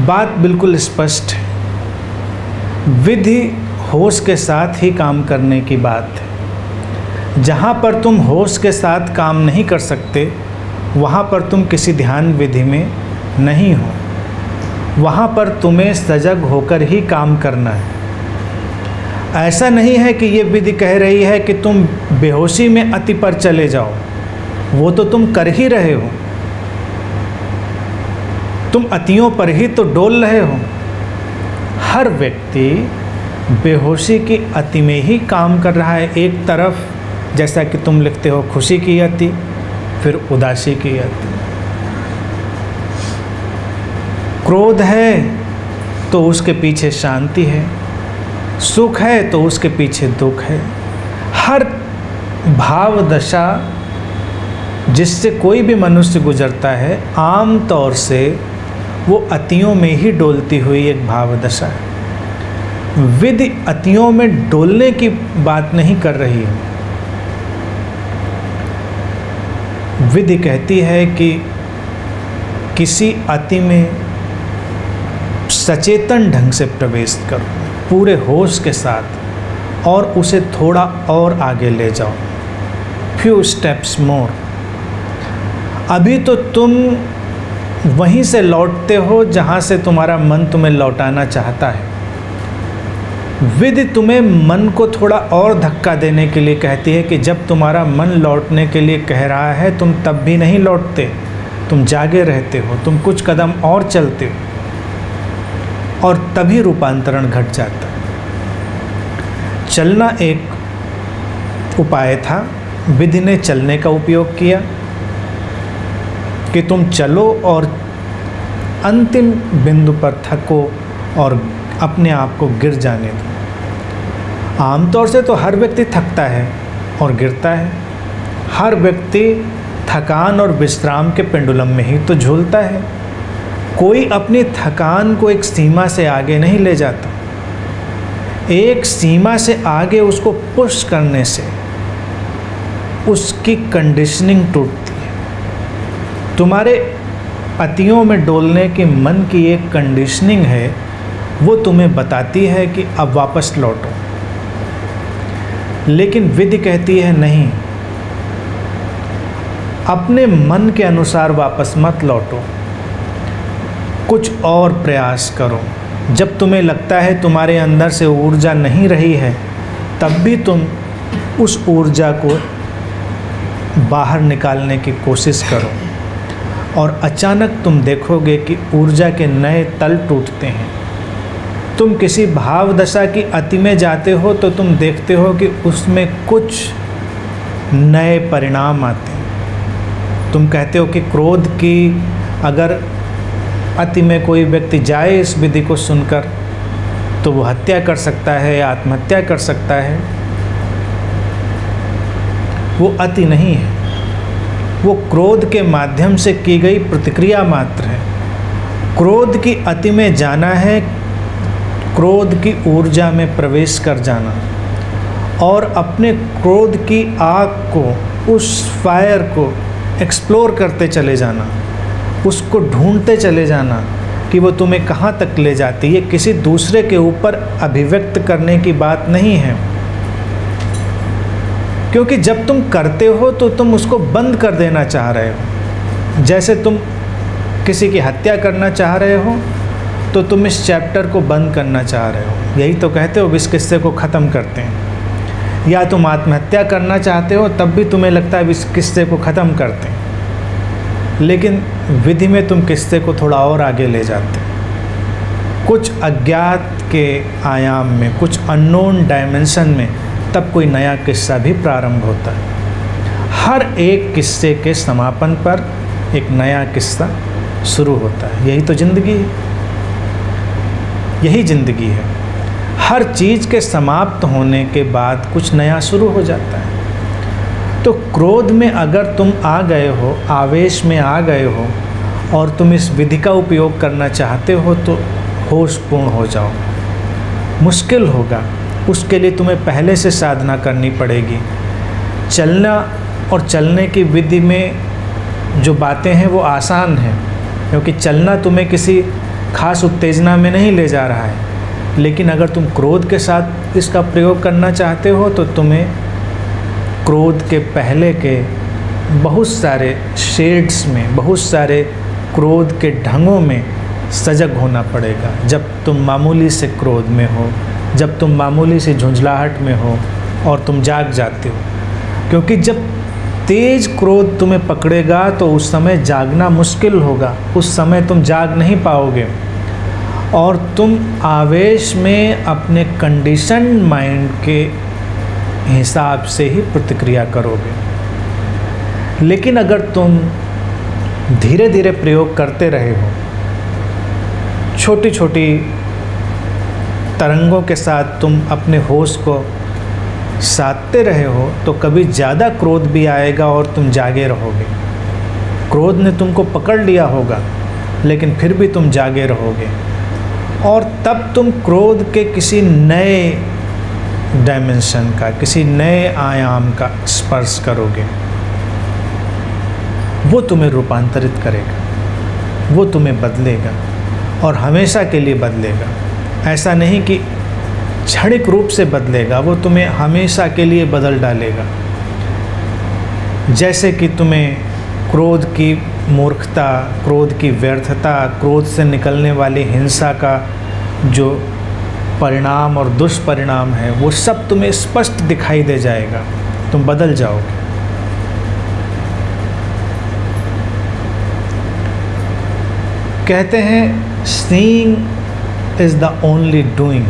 बात बिल्कुल स्पष्ट है। विधि होश के साथ ही काम करने की बात है। जहाँ पर तुम होश के साथ काम नहीं कर सकते वहाँ पर तुम किसी ध्यान विधि में नहीं हो। वहाँ पर तुम्हें सजग होकर ही काम करना है। ऐसा नहीं है कि ये विधि कह रही है कि तुम बेहोशी में अति पर चले जाओ, वो तो तुम कर ही रहे हो। तुम अतियों पर ही तो डोल रहे हो। हर व्यक्ति बेहोशी की अति में ही काम कर रहा है। एक तरफ जैसा कि तुम लिखते हो खुशी की अति, फिर उदासी की अति। क्रोध है तो उसके पीछे शांति है, सुख है तो उसके पीछे दुख है। हर भाव दशा जिससे कोई भी मनुष्य गुजरता है आम तौर से वो अतियों में ही डोलती हुई एक भाव दशा है। विधि अतियों में डोलने की बात नहीं कर रही है। विधि कहती है कि किसी अति में सचेतन ढंग से प्रवेश करो, पूरे होश के साथ, और उसे थोड़ा और आगे ले जाओ। फ्यू स्टेप्स मोर। अभी तो तुम वहीं से लौटते हो जहाँ से तुम्हारा मन तुम्हें लौटाना चाहता है। विधि तुम्हें मन को थोड़ा और धक्का देने के लिए कहती है कि जब तुम्हारा मन लौटने के लिए कह रहा है तुम तब भी नहीं लौटते, तुम जागे रहते हो, तुम कुछ कदम और चलते हो, और तभी रूपांतरण घट जाता है। चलना एक उपाय था, विधि ने चलने का उपयोग किया कि तुम चलो और अंतिम बिंदु पर थको और अपने आप को गिर जाने दो। आमतौर से तो हर व्यक्ति थकता है और गिरता है। हर व्यक्ति थकान और विश्राम के पेंडुलम में ही तो झूलता है। कोई अपनी थकान को एक सीमा से आगे नहीं ले जाता। एक सीमा से आगे उसको पुश करने से उसकी कंडीशनिंग टूटती है। तुम्हारे अतियों में डोलने के मन की एक कंडीशनिंग है, वो तुम्हें बताती है कि अब वापस लौटो। लेकिन विधि कहती है नहीं, अपने मन के अनुसार वापस मत लौटो, कुछ और प्रयास करो। जब तुम्हें लगता है तुम्हारे अंदर से ऊर्जा नहीं रही है, तब भी तुम उस ऊर्जा को बाहर निकालने की कोशिश करो, और अचानक तुम देखोगे कि ऊर्जा के नए तल टूटते हैं। तुम किसी भाव दशा की अति में जाते हो तो तुम देखते हो कि उसमें कुछ नए परिणाम आते हैं। तुम कहते हो कि क्रोध की अगर अति में कोई व्यक्ति जाए इस विधि को सुनकर तो वो हत्या कर सकता है या आत्महत्या कर सकता है। वो अति नहीं है, वो क्रोध के माध्यम से की गई प्रतिक्रिया मात्र है। क्रोध की अति में जाना है, क्रोध की ऊर्जा में प्रवेश कर जाना और अपने क्रोध की आग को, उस फायर को एक्सप्लोर करते चले जाना, उसको ढूंढते चले जाना कि वो तुम्हें कहाँ तक ले जाती है। ये किसी दूसरे के ऊपर अभिव्यक्त करने की बात नहीं है, क्योंकि जब तुम करते हो तो तुम उसको बंद कर देना चाह रहे हो। जैसे तुम किसी की हत्या करना चाह रहे हो तो तुम इस चैप्टर को बंद करना चाह रहे हो, यही तो कहते हो इस किस्से को ख़त्म करते हैं। या तुम आत्महत्या करना चाहते हो तब भी तुम्हें लगता है इस किस्से को ख़त्म करते हैं, लेकिन विधि में तुम किस्से को थोड़ा और आगे ले जाते हैं, कुछ अज्ञात के आयाम में, कुछ अननोन डायमेंशन में, तब कोई नया किस्सा भी प्रारंभ होता है। हर एक किस्से के समापन पर एक नया किस्सा शुरू होता है। यही तो ज़िंदगी है, यही ज़िंदगी है। हर चीज़ के समाप्त होने के बाद कुछ नया शुरू हो जाता है। तो क्रोध में अगर तुम आ गए हो, आवेश में आ गए हो और तुम इस विधि का उपयोग करना चाहते हो तो होशपूर्ण हो जाओ। मुश्किल होगा, उसके लिए तुम्हें पहले से साधना करनी पड़ेगी। चलना और चलने की विधि में जो बातें हैं वो आसान हैं, क्योंकि चलना तुम्हें किसी खास उत्तेजना में नहीं ले जा रहा है। लेकिन अगर तुम क्रोध के साथ इसका प्रयोग करना चाहते हो तो तुम्हें क्रोध के पहले के बहुत सारे शेड्स में, बहुत सारे क्रोध के ढंगों में सजग होना पड़ेगा। जब तुम मामूली से क्रोध में हो, जब तुम मामूली से झुंझलाहट में हो और तुम जाग जाते हो, क्योंकि जब तेज क्रोध तुम्हें पकड़ेगा तो उस समय जागना मुश्किल होगा, उस समय तुम जाग नहीं पाओगे और तुम आवेश में अपने कंडीशन माइंड के हिसाब से ही प्रतिक्रिया करोगे। लेकिन अगर तुम धीरे धीरे प्रयोग करते रहे हो, छोटी छोटी तरंगों के साथ तुम अपने होश को साधते रहे हो, तो कभी ज़्यादा क्रोध भी आएगा और तुम जागे रहोगे। क्रोध ने तुमको पकड़ लिया होगा लेकिन फिर भी तुम जागे रहोगे और तब तुम क्रोध के किसी नए डायमेंशन का, किसी नए आयाम का स्पर्श करोगे। वो तुम्हें रूपांतरित करेगा, वो तुम्हें बदलेगा और हमेशा के लिए बदलेगा। ऐसा नहीं कि क्षणिक रूप से बदलेगा, वो तुम्हें हमेशा के लिए बदल डालेगा। जैसे कि तुम्हें क्रोध की मूर्खता, क्रोध की व्यर्थता, क्रोध से निकलने वाली हिंसा का जो परिणाम और दुष्परिणाम है, वो सब तुम्हें स्पष्ट दिखाई दे जाएगा, तुम बदल जाओगे। कहते हैं seeing is the only doing.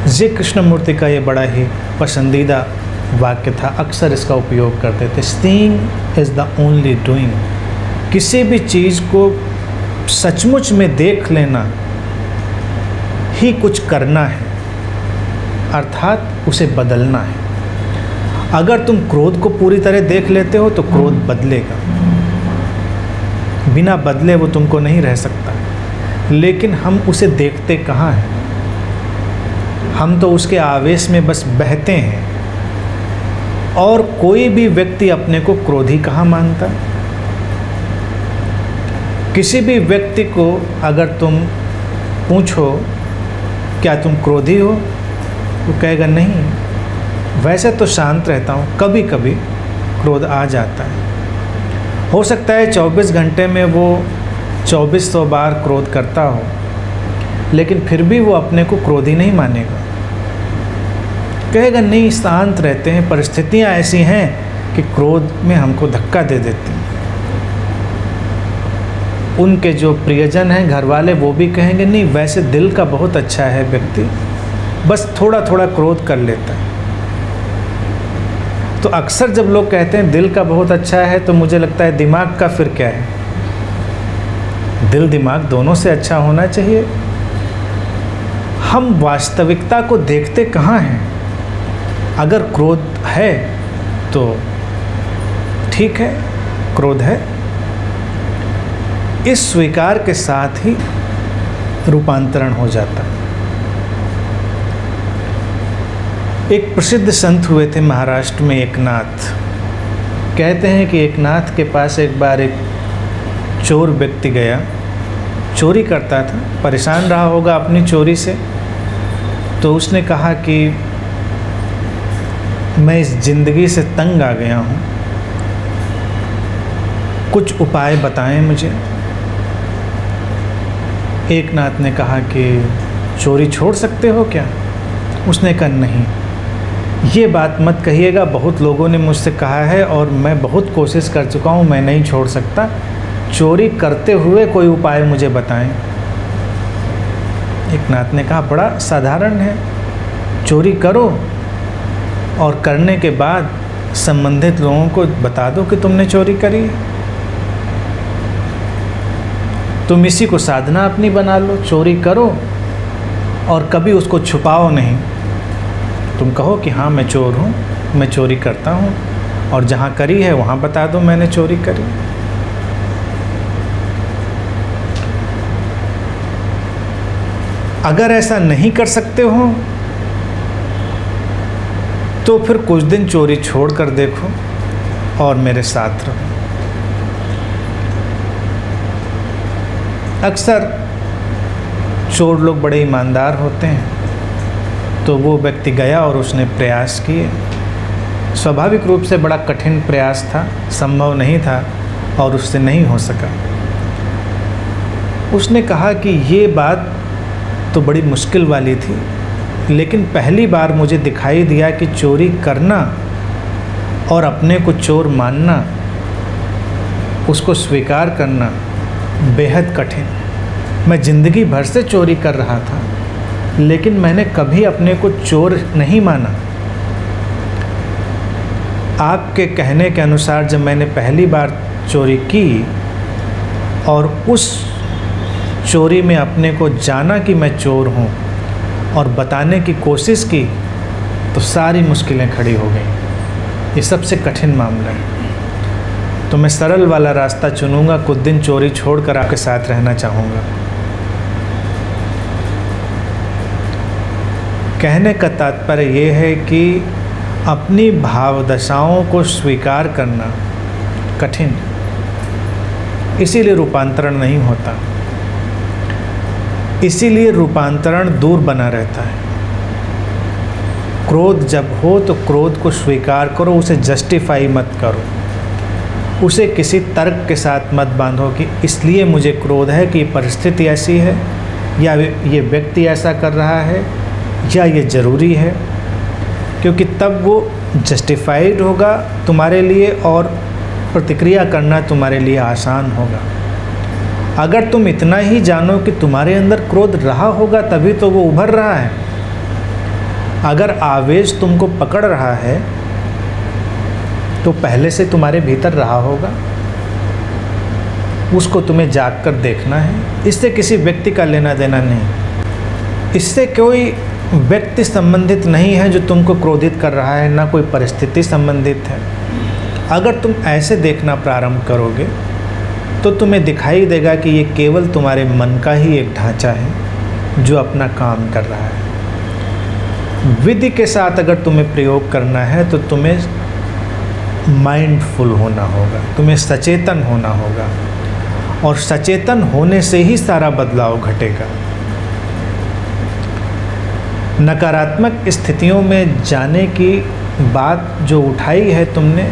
J Krishnamurti का ये बड़ा ही पसंदीदा वाक्य था, अक्सर इसका उपयोग करते थे। Seeing is the only doing. किसी भी चीज़ को सचमुच में देख लेना ही कुछ करना है, अर्थात उसे बदलना है। अगर तुम क्रोध को पूरी तरह देख लेते हो तो क्रोध बदलेगा, बिना बदले वो तुमको नहीं रह सकता। लेकिन हम उसे देखते कहाँ हैं? हम तो उसके आवेश में बस बहते हैं। और कोई भी व्यक्ति अपने को क्रोधी कहाँ मानता? किसी भी व्यक्ति को अगर तुम पूछो क्या तुम क्रोधी हो, वो कहेगा नहीं, वैसे तो शांत रहता हूँ, कभी कभी क्रोध आ जाता है। हो सकता है 24 घंटे में वो 2400 बार क्रोध करता हो, लेकिन फिर भी वो अपने को क्रोधी नहीं मानेगा। कहेगा नहीं, शांत रहते हैं, परिस्थितियाँ ऐसी हैं कि क्रोध में हमको धक्का दे देती हैं। उनके जो प्रियजन हैं, घर वाले, वो भी कहेंगे नहीं, वैसे दिल का बहुत अच्छा है व्यक्ति, बस थोड़ा थोड़ा क्रोध कर लेता है। तो अक्सर जब लोग कहते हैं दिल का बहुत अच्छा है, तो मुझे लगता है दिमाग का फिर क्या है? दिल दिमाग दोनों से अच्छा होना चाहिए। हम वास्तविकता को देखते कहाँ हैं? अगर क्रोध है तो ठीक है, क्रोध है, इस स्वीकार के साथ ही रूपांतरण हो जाता है। एक प्रसिद्ध संत हुए थे महाराष्ट्र में, एकनाथ। कहते हैं कि एकनाथ के पास एक बार एक चोर व्यक्ति गया, चोरी करता था, परेशान रहा होगा अपनी चोरी से। तो उसने कहा कि मैं इस ज़िंदगी से तंग आ गया हूँ, कुछ उपाय बताएं मुझे। एकनाथ ने कहा कि चोरी छोड़ सकते हो क्या? उसने कहा नहीं, ये बात मत कहिएगा, बहुत लोगों ने मुझसे कहा है और मैं बहुत कोशिश कर चुका हूँ, मैं नहीं छोड़ सकता। चोरी करते हुए कोई उपाय मुझे बताएं। एकनाथ ने कहा बड़ा साधारण है, चोरी करो और करने के बाद संबंधित लोगों को बता दो कि तुमने चोरी करी है। तुम इसी को साधना अपनी बना लो, चोरी करो और कभी उसको छुपाओ नहीं। तुम कहो कि हाँ मैं चोर हूँ, मैं चोरी करता हूँ, और जहाँ करी है वहाँ बता दो मैंने चोरी करी। अगर ऐसा नहीं कर सकते हो तो फिर कुछ दिन चोरी छोड़ कर देखो और मेरे साथ रहो। अक्सर चोर लोग बड़े ईमानदार होते हैं, तो वो व्यक्ति गया और उसने प्रयास किए। स्वाभाविक रूप से बड़ा कठिन प्रयास था, संभव नहीं था और उससे नहीं हो सका। उसने कहा कि ये बात तो बड़ी मुश्किल वाली थी, लेकिन पहली बार मुझे दिखाई दिया कि चोरी करना और अपने को चोर मानना, उसको स्वीकार करना बेहद कठिन। मैं ज़िंदगी भर से चोरी कर रहा था, लेकिन मैंने कभी अपने को चोर नहीं माना। आपके कहने के अनुसार जब मैंने पहली बार चोरी की और उस चोरी में अपने को जाना कि मैं चोर हूँ और बताने की कोशिश की, तो सारी मुश्किलें खड़ी हो गई। ये सबसे कठिन मामला है। तो मैं सरल वाला रास्ता चुनूँगा, कुछ दिन चोरी छोड़कर आपके साथ रहना चाहूँगा। कहने का तात्पर्य ये है कि अपनी भावदशाओं को स्वीकार करना कठिन, इसीलिए रूपांतरण नहीं होता, इसीलिए रूपांतरण दूर बना रहता है। क्रोध जब हो तो क्रोध को स्वीकार करो, उसे जस्टिफाई मत करो, उसे किसी तर्क के साथ मत बांधो कि इसलिए मुझे क्रोध है कि परिस्थिति ऐसी है, या ये व्यक्ति ऐसा कर रहा है, या ये ज़रूरी है, क्योंकि तब वो जस्टिफाइड होगा तुम्हारे लिए और प्रतिक्रिया करना तुम्हारे लिए आसान होगा। अगर तुम इतना ही जानो कि तुम्हारे अंदर क्रोध रहा होगा तभी तो वो उभर रहा है। अगर आवेश तुमको पकड़ रहा है तो पहले से तुम्हारे भीतर रहा होगा, उसको तुम्हें जाग कर देखना है। इससे किसी व्यक्ति का लेना देना नहीं, इससे कोई व्यक्ति संबंधित नहीं है जो तुमको क्रोधित कर रहा है, ना कोई परिस्थिति संबंधित है। अगर तुम ऐसे देखना प्रारंभ करोगे तो तुम्हें दिखाई देगा कि ये केवल तुम्हारे मन का ही एक ढांचा है जो अपना काम कर रहा है। विधि के साथ अगर तुम्हें प्रयोग करना है तो तुम्हें माइंडफुल होना होगा, तुम्हें सचेतन होना होगा, और सचेतन होने से ही सारा बदलाव घटेगा। नकारात्मक स्थितियों में जाने की बात जो उठाई है तुमने,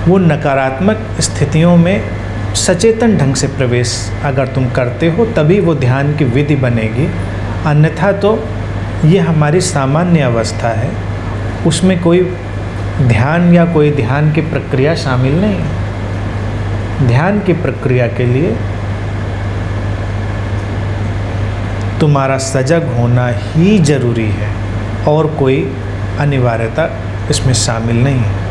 वो नकारात्मक स्थितियों में सचेतन ढंग से प्रवेश अगर तुम करते हो तभी वो ध्यान की विधि बनेगी। अन्यथा तो ये हमारी सामान्य अवस्था है, उसमें कोई ध्यान या कोई ध्यान की प्रक्रिया शामिल नहीं है। ध्यान की प्रक्रिया के लिए तुम्हारा सजग होना ही जरूरी है और कोई अनिवार्यता इसमें शामिल नहीं है।